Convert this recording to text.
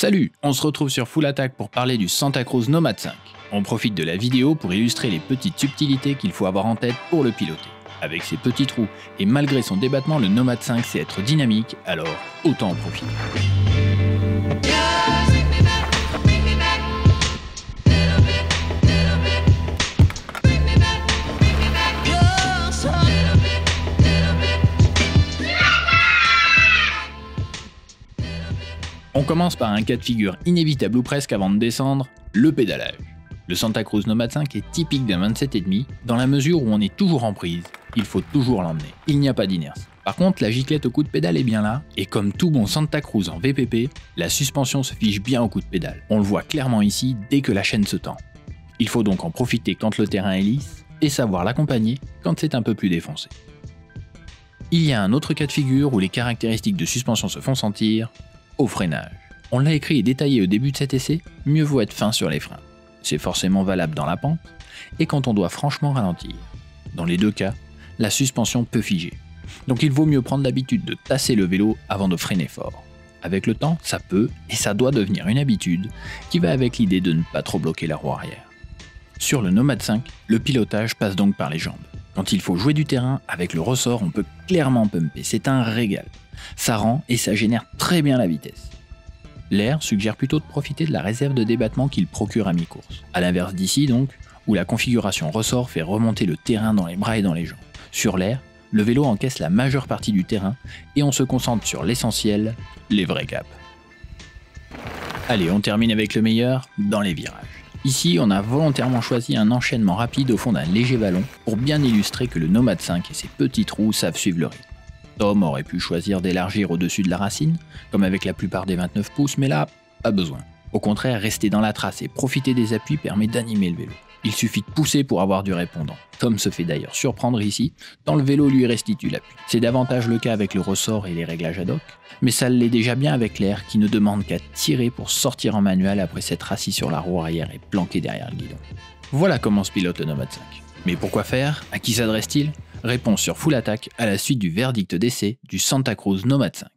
Salut, on se retrouve sur Full Attack pour parler du Santa Cruz Nomad 5. On profite de la vidéo pour illustrer les petites subtilités qu'il faut avoir en tête pour le piloter. Avec ses petits trous et malgré son débattement, le Nomad 5 sait être dynamique, alors autant en profiter. On commence par un cas de figure inévitable ou presque avant de descendre, le pédalage. Le Santa Cruz Nomad 5 est typique d'un 27,5 dans la mesure où on est toujours en prise, il faut toujours l'emmener, il n'y a pas d'inertie. Par contre, la giclette au coup de pédale est bien là, et comme tout bon Santa Cruz en VPP, la suspension se fiche bien au coup de pédale. On le voit clairement ici dès que la chaîne se tend. Il faut donc en profiter quand le terrain est lisse, et savoir l'accompagner quand c'est un peu plus défoncé. Il y a un autre cas de figure où les caractéristiques de suspension se font sentir, au freinage. On l'a écrit et détaillé au début de cet essai, mieux vaut être fin sur les freins. C'est forcément valable dans la pente et quand on doit franchement ralentir. Dans les deux cas, la suspension peut figer. Donc il vaut mieux prendre l'habitude de tasser le vélo avant de freiner fort. Avec le temps, ça peut et ça doit devenir une habitude qui va avec l'idée de ne pas trop bloquer la roue arrière. Sur le Nomad 5, le pilotage passe donc par les jambes. Quand il faut jouer du terrain, avec le ressort, on peut clairement pumper, c'est un régal. Ça rend et ça génère très bien la vitesse. L'air suggère plutôt de profiter de la réserve de débattement qu'il procure à mi-course. A l'inverse d'ici donc, où la configuration ressort fait remonter le terrain dans les bras et dans les jambes. Sur l'air, le vélo encaisse la majeure partie du terrain et on se concentre sur l'essentiel, les vrais caps. Allez, on termine avec le meilleur, dans les virages. Ici, on a volontairement choisi un enchaînement rapide au fond d'un léger vallon pour bien illustrer que le Nomad 5 et ses petits trous savent suivre le rythme. Tom aurait pu choisir d'élargir au-dessus de la racine, comme avec la plupart des 29 pouces, mais là, pas besoin. Au contraire, rester dans la trace et profiter des appuis permet d'animer le vélo. Il suffit de pousser pour avoir du répondant. Tom se fait d'ailleurs surprendre ici, tant le vélo lui restitue l'appui. C'est davantage le cas avec le ressort et les réglages ad hoc, mais ça l'est déjà bien avec l'air qui ne demande qu'à tirer pour sortir en manuel après s'être assis sur la roue arrière et planqué derrière le guidon. Voilà comment se pilote le Nomad 5. Mais pourquoi faire? À qui s'adresse-t-il? Réponse sur Full Attack à la suite du verdict d'essai du Santa Cruz Nomad 5.